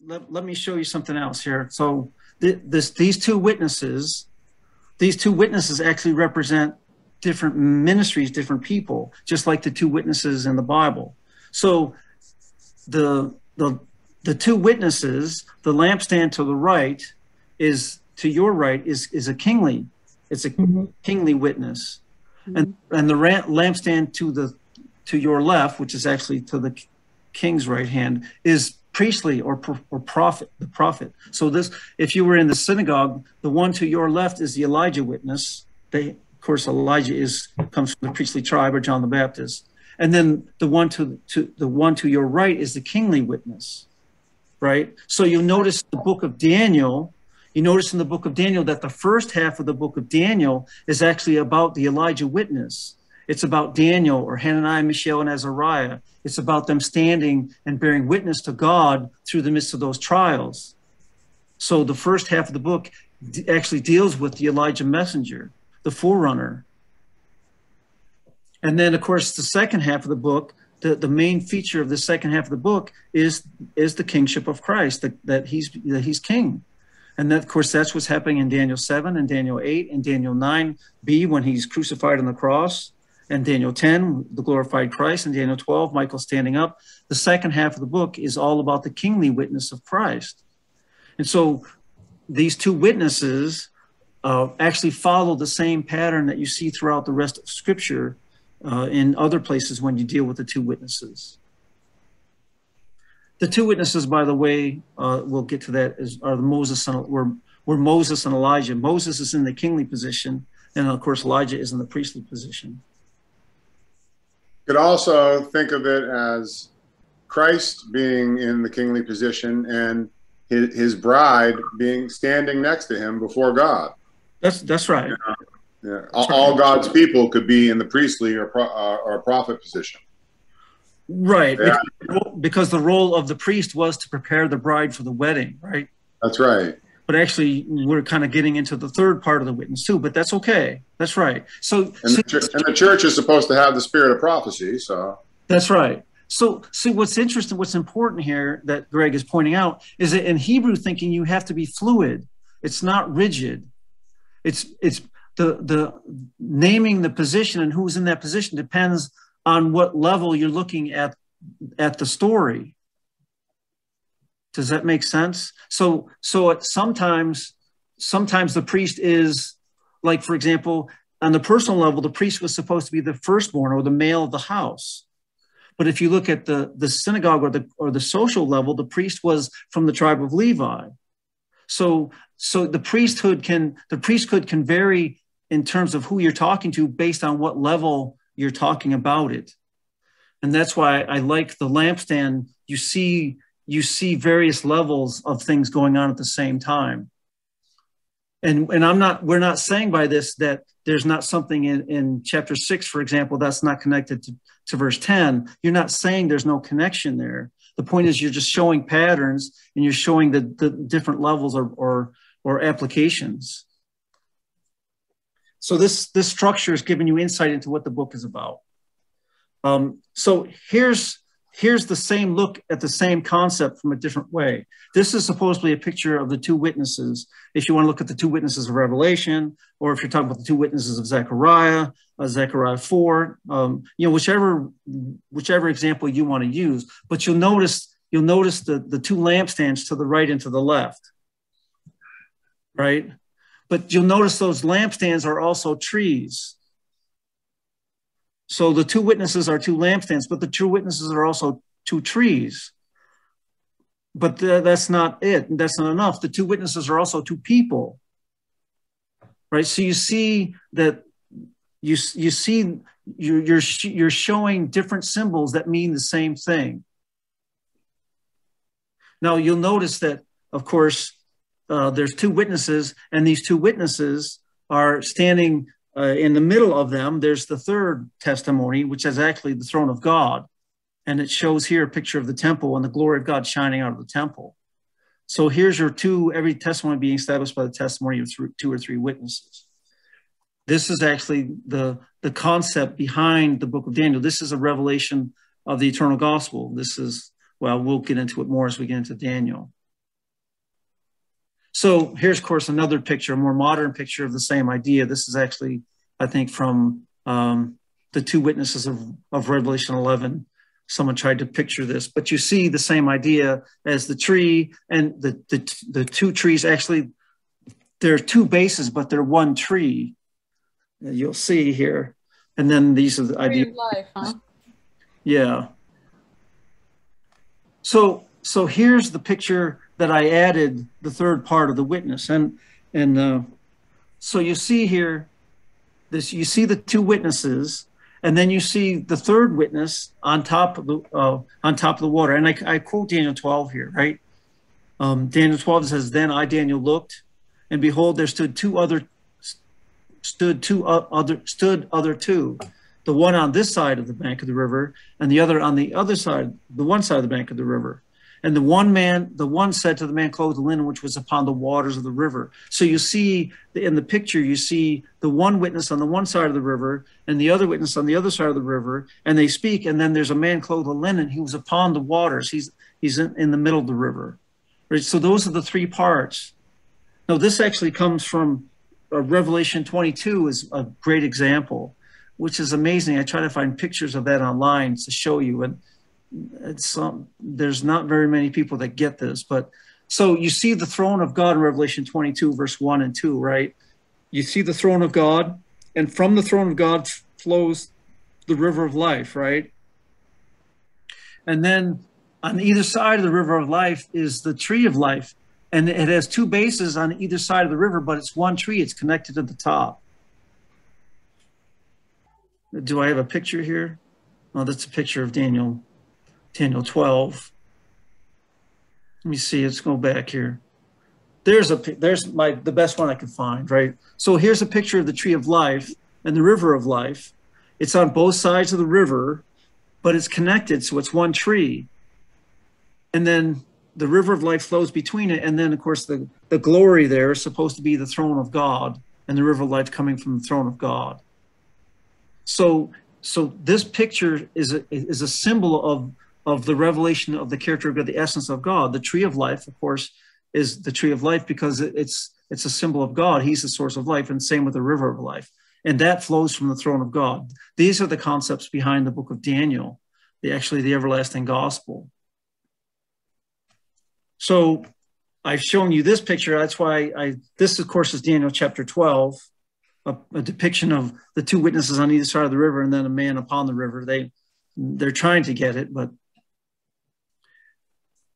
let me show you something else here. So these two witnesses actually represent different ministries, different people, just like the two witnesses in the Bible. So the two witnesses, the lampstand to the right is to your right is a kingly, it's a kingly witness, and the lampstand to your left, which is actually to the king's right hand, is priestly or prophet, the prophet. So this, if you were in the synagogue, the one to your left is the Elijah witness. Of course, Elijah comes from the priestly tribe, or John the Baptist. And then the one to your right is the kingly witness, right? So you'll notice the book of Daniel. You notice in the book of Daniel that the first half of the book of Daniel is actually about the Elijah witness. It's about Daniel, or Hananiah, Mishael, and Azariah. It's about them standing and bearing witness to God through the midst of those trials. So the first half of the book actually deals with the Elijah messenger, the forerunner. And then, of course, the second half of the book, the main feature of the second half of the book is the kingship of Christ, that he's king. And that, of course, that's what's happening in Daniel 7 and Daniel 8 and Daniel 9b when he's crucified on the cross, and Daniel 10, the glorified Christ, and Daniel 12, Michael standing up. The second half of the book is all about the kingly witness of Christ. And so these two witnesses actually follow the same pattern that you see throughout the rest of Scripture in other places when you deal with the two witnesses. The two witnesses, by the way, we'll get to that, are Moses and Elijah. Moses is in the kingly position, and of course Elijah is in the priestly position. Could also think of it as Christ being in the kingly position and his bride being standing next to him before God. That's right. Yeah. All God's people could be in the priestly or prophet position. Right, yeah. Because the role of the priest was to prepare the bride for the wedding, right? That's right. But actually, we're kind of getting into the third part of the witness too, but that's okay. That's right. So, the church is supposed to have the spirit of prophecy, so. That's right. So, see, what's interesting, what's important here that Greg is pointing out is that in Hebrew thinking, you have to be fluid. It's not rigid. It's the naming the position and who's in that position depends on what level you're looking at the story. Does that make sense? So sometimes the priest is, like, for example, on the personal level, the priest was supposed to be the firstborn or the male of the house. But if you look at the synagogue or the social level, the priest was from the tribe of Levi. So the priesthood can vary in terms of who you're talking to based on what level you're talking about it. And that's why I like the lampstand. You see various levels of things going on at the same time. And we're not saying by this that there's not something in chapter 6, for example, that's not connected to verse 10. You're not saying there's no connection there. The point is you're just showing patterns and you're showing the different levels or applications. So this structure is giving you insight into what the book is about. So here's the same look at the same concept from a different way. This is supposedly a picture of the two witnesses. If you want to look at the two witnesses of Revelation, or if you're talking about the two witnesses of Zechariah, Zechariah 4, whichever example you want to use. But you'll notice the two lampstands to the right and to the left, right? But you'll notice those lampstands are also trees. So the two witnesses are two lampstands, but the two witnesses are also two trees. But that's not it. That's not enough. The two witnesses are also two people, right? So you see that you're showing different symbols that mean the same thing. Now you'll notice that, of course, there's two witnesses, and these two witnesses are standing in the middle of them. There's the third testimony, which is actually the throne of God. And it shows here a picture of the temple and the glory of God shining out of the temple. So here's your every testimony being established by the testimony of two or three witnesses. This is actually the concept behind the book of Daniel. This is a revelation of the eternal gospel. This is, well, we'll get into it more as we get into Daniel. So here's, of course, another picture, a more modern picture of the same idea. This is actually, I think, from the two witnesses of Revelation 11. Someone tried to picture this, but you see the same idea as the tree, and the two trees. Actually, there are two bases, but they're one tree. You'll see here. And then these are the ideas. Life, huh? Yeah. So here's the picture that I added, the third part of the witness, and so you see here, you see the two witnesses, and then you see the third witness on top of the water. And I quote Daniel 12 here, right? Daniel 12 says, "Then I, Daniel, looked, and behold, there stood other two, the one on this side of the bank of the river, and the other on the other side, the one side of the bank of the river. And the one said to the man clothed in linen, which was upon the waters of the river." So you see in the picture, you see the one witness on the one side of the river and the other witness on the other side of the river, and they speak. And then there's a man clothed in linen. He was upon the waters. He's in the middle of the river. Right? So those are the three parts. Now, this actually comes from Revelation 22 is a great example, which is amazing. I try to find pictures of that online to show you, and there's not very many people that get this. But so you see the throne of God in Revelation 22, verse 1 and 2, right? You see the throne of God, and from the throne of God flows the river of life, right? And then on either side of the river of life is the tree of life. And it has two bases on either side of the river, but it's one tree. It's connected to the top. Do I have a picture here? Oh, that's a picture of Daniel 12. Let me see. Let's go back here. There's the best one I could find, right? So here's a picture of the tree of life and the river of life. It's on both sides of the river, but it's connected, so it's one tree. And then the river of life flows between it. And then, of course, the glory there is supposed to be the throne of God, and the river of life coming from the throne of God. So this picture is a symbol of the revelation of the character of God, the essence of God. The tree of life, of course, is the tree of life because it's a symbol of God. He's the source of life, and same with the river of life. And that flows from the throne of God. These are the concepts behind the book of Daniel, the everlasting gospel. So I've shown you this picture. That's why this, of course, is Daniel chapter 12, a depiction of the two witnesses on either side of the river and then a man upon the river. They're trying to get it, but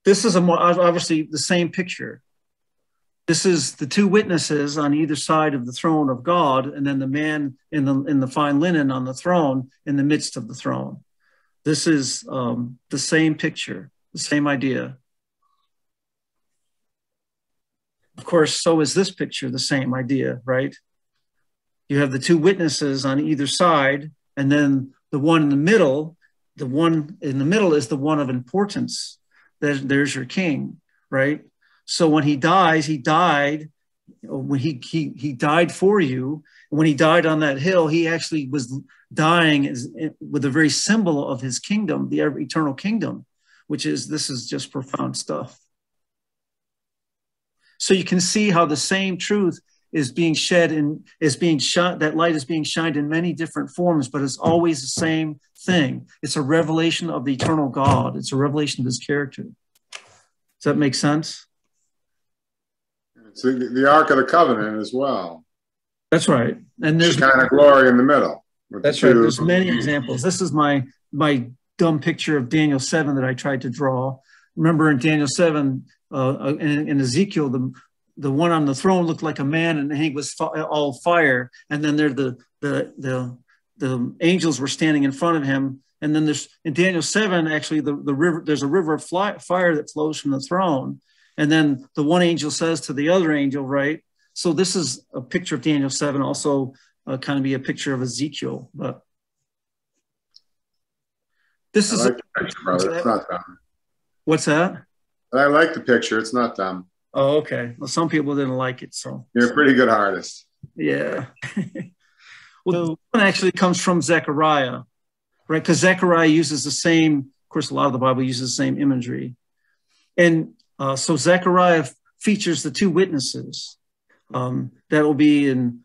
this is obviously the same picture. This is the two witnesses on either side of the throne of God, and then the man in the fine linen on the throne in the midst of the throne. This is the same picture, the same idea. Of course, so is this picture the same idea, right? You have the two witnesses on either side, and then the one in the middle. The one in the middle is the one of importance. There's your king, right? So when he dies, he died. When he died for you. And when he died on that hill, he actually was dying with a very symbol of his kingdom, the eternal kingdom, this is just profound stuff. So you can see how the same truth is being shed that light is being shined in many different forms, but it's always the same thing. It's a revelation of the eternal God. It's a revelation of his character. Does that make sense? It's the Ark of the Covenant as well. That's right. And there's kind of glory in the middle. That's right. There's many examples. This is my dumb picture of Daniel 7 that I tried to draw. Remember in Daniel 7, in Ezekiel, the one on the throne looked like a man, and he was all fire. And then the angels were standing in front of him. And then in Daniel 7, actually the river, there's a river of fire that flows from the throne. And then the one angel says to the other angel, right? So this is a picture of Daniel 7, also kind of be a picture of Ezekiel. But this is the picture, brother. It's not dumb. What's that? I like the picture. It's not dumb. Oh, okay. Well, some people didn't like it, so you're a pretty good artist. Yeah. Well, this one actually comes from Zechariah, right? Because Zechariah uses the same. Of course, a lot of the Bible uses the same imagery, and so Zechariah features the two witnesses. That will be in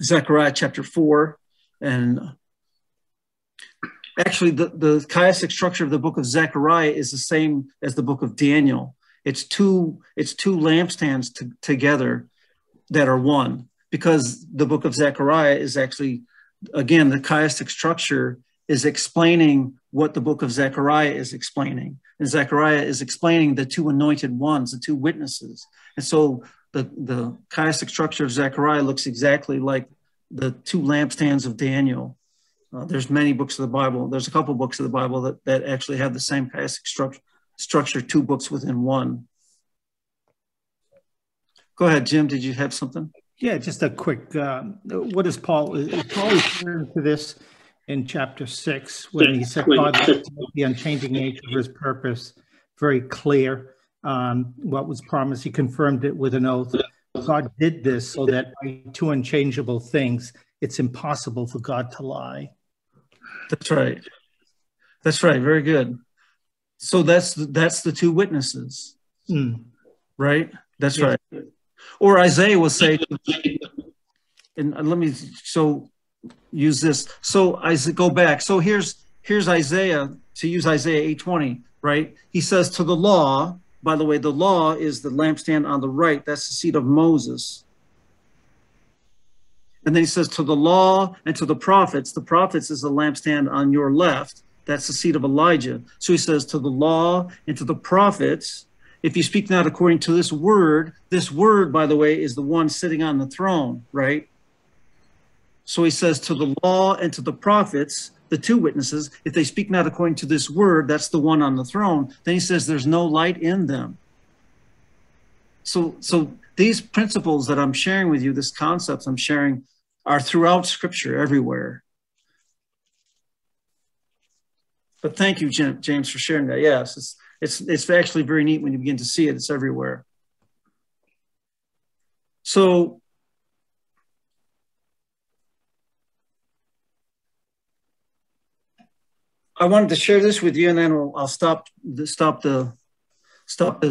Zechariah chapter 4. And actually, the chiastic structure of the book of Zechariah is the same as the book of Daniel. It's two lampstands together that are one, because the book of Zechariah is actually, again, the chiastic structure is explaining what the book of Zechariah is explaining. And Zechariah is explaining the two anointed ones, the two witnesses. And so the chiastic structure of Zechariah looks exactly like the two lampstands of Daniel. There's many books of the Bible. There's a couple books of the Bible that actually have the same chiastic structure, two books within one. Go ahead, Jim. Did you have something? Yeah, just a quick, what is Paul referring to this in chapter 6, when he said God left the unchanging nature of his purpose very clear, what was promised, he confirmed it with an oath. God did this so that by two unchangeable things, it's impossible for God to lie. That's right. That's right. Very good. So that's the two witnesses, right? That's right. Or Isaiah will say, and let me use this. So go back. So here's Isaiah, to use Isaiah 8:20, right? He says to the law. By the way, the law is the lampstand on the right. That's the seat of Moses. And then he says to the law and to the prophets. The prophets is the lampstand on your left. That's the seat of Elijah. So he says to the law and to the prophets, if you speak not according to this word, by the way, is the one sitting on the throne, right? So he says to the law and to the prophets, the two witnesses, if they speak not according to this word, that's the one on the throne. Then he says there's no light in them. So these principles that I'm sharing with you, these concepts I'm sharing, are throughout Scripture everywhere. But thank you, James, for sharing that. Yes, it's actually very neat when you begin to see it. It's everywhere. So I wanted to share this with you, and then I'll stop the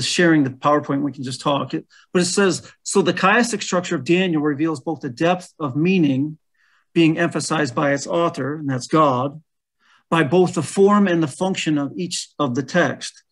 sharing the PowerPoint. We can just talk. But it says, so the chiastic structure of Daniel reveals both the depth of meaning being emphasized by its author, and that's God, by both the form and the function of each of the text.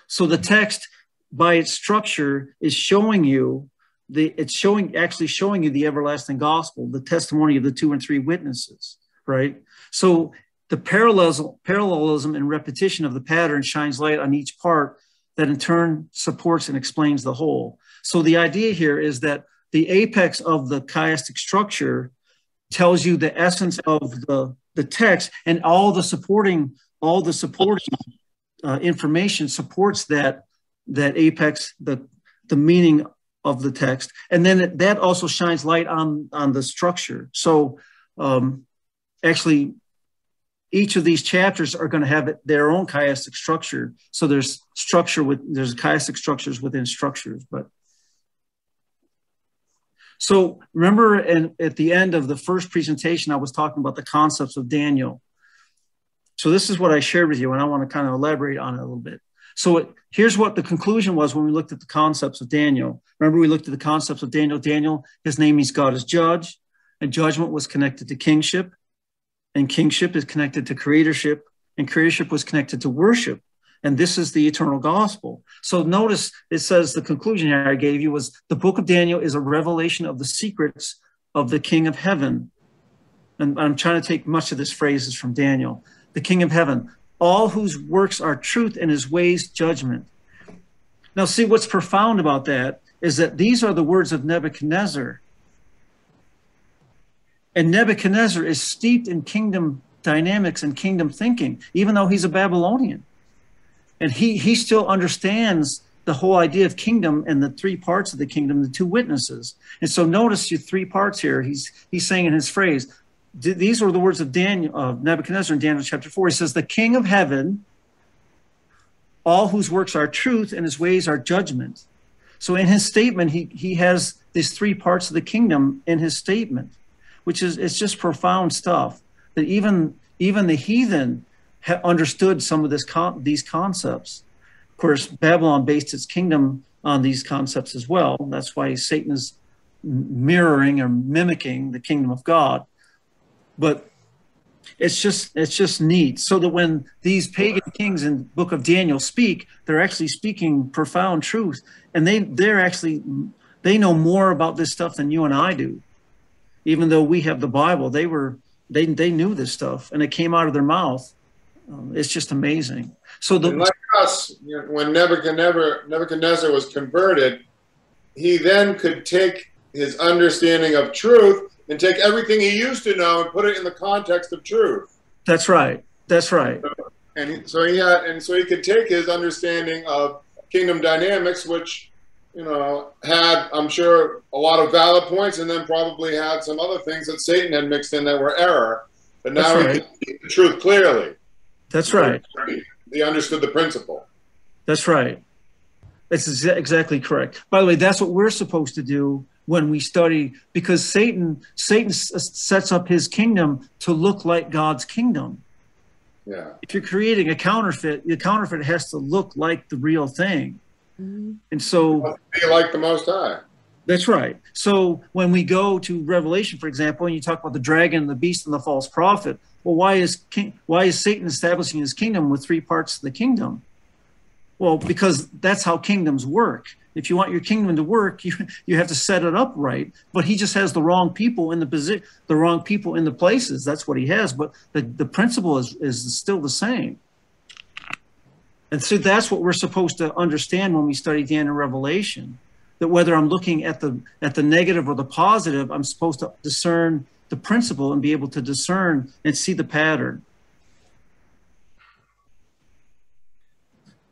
So the text, by its structure, is showing you actually showing you the everlasting gospel, the testimony of the 2 and 3 witnesses, right? So the parallelism and repetition of the pattern shines light on each part that in turn supports and explains the whole. So the idea here is that the apex of the chiastic structure tells you the essence of the text, and all the supporting information supports that apex, the meaning of the text. And then that also shines light on the structure. So actually, each of these chapters are going to have their own chiastic structure. So there's chiastic structures within structures. But so remember, at the end of the first presentation, I was talking about the concepts of Daniel. So this is what I shared with you, and I want to kind of elaborate on it a little bit. So here's what the conclusion was when we looked at the concepts of Daniel. Remember, we looked at the concepts of Daniel. Daniel, his name means God is judge, and judgment was connected to kingship. And kingship is connected to creatorship, and creatorship was connected to worship. And this is the eternal gospel. So notice it says the conclusion here I gave you was the book of Daniel is a revelation of the secrets of the King of Heaven. And I'm trying to take much of this phrases from Daniel. The King of Heaven, all whose works are truth and his ways judgment. Now see, what's profound about that is that these are the words of Nebuchadnezzar. And Nebuchadnezzar is steeped in kingdom dynamics and kingdom thinking, even though he's a Babylonian. And he still understands the whole idea of kingdom and the 3 parts of the kingdom, the 2 witnesses. And so notice your 3 parts here. He's saying in his phrase, these were the words of Nebuchadnezzar in Daniel chapter 4. He says, the King of Heaven, all whose works are truth and his ways are judgment. So in his statement, he has these 3 parts of the kingdom in his statement, which is, it's just profound stuff that even the heathen understood some of these concepts. Of course, Babylon based its kingdom on these concepts as well. That's why Satan is mirroring or mimicking the kingdom of God. But it's just neat, so that when these pagan kings in the book of Daniel speak, they're actually speaking profound truth, and they know more about this stuff than you and I do. Even though we have the Bible, they knew this stuff, and it came out of their mouth. It's just amazing. So like us, when Nebuchadnezzar was converted, he then could take his understanding of truth and take everything he used to know and put it in the context of truth. That's right. That's right. So he could take his understanding of kingdom dynamics, which had, I'm sure, a lot of valid points, and then probably had some other things that Satan had mixed in that were error. But now he can see the truth clearly. That's right. He understood the principle. That's right. That's exactly correct. By the way, that's what we're supposed to do when we study, because Satan sets up his kingdom to look like God's kingdom. Yeah. If you're creating a counterfeit, the counterfeit has to look like the real thing. Mm-hmm. And so, it must be like the Most High. That's right. So when we go to Revelation, for example, and you talk about the dragon and the beast and the false prophet, well, why is Satan establishing his kingdom with 3 parts of the kingdom? Well, because that's how kingdoms work. If you want your kingdom to work, you have to set it up right. But he just has the wrong people in the position, the wrong people in the places. That's what he has. But the principle is still the same. And so that's what we're supposed to understand when we study Daniel and Revelation. That whether I'm looking at the negative or the positive, I'm supposed to discern the principle and be able to discern and see the pattern.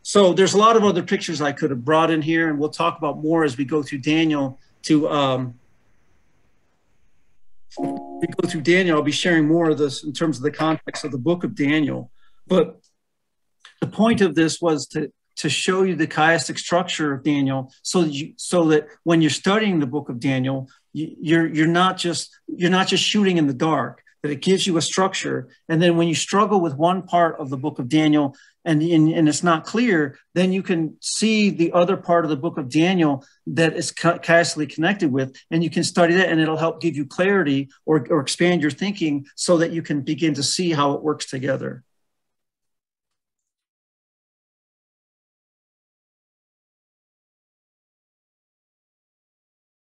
So there's a lot of other pictures I could have brought in here, and we'll talk about more as we go through Daniel. I'll be sharing more of this in terms of the context of the book of Daniel. But the point of this was to show you the chiastic structure of Daniel, so that when you're studying the book of Daniel, you're not just shooting in the dark. That it gives you a structure, and then when you struggle with one part of the book of Daniel and it's not clear, then you can see the other part of the book of Daniel that is chiastically connected with, and you can study that, and it'll help give you clarity or expand your thinking so that you can begin to see how it works together.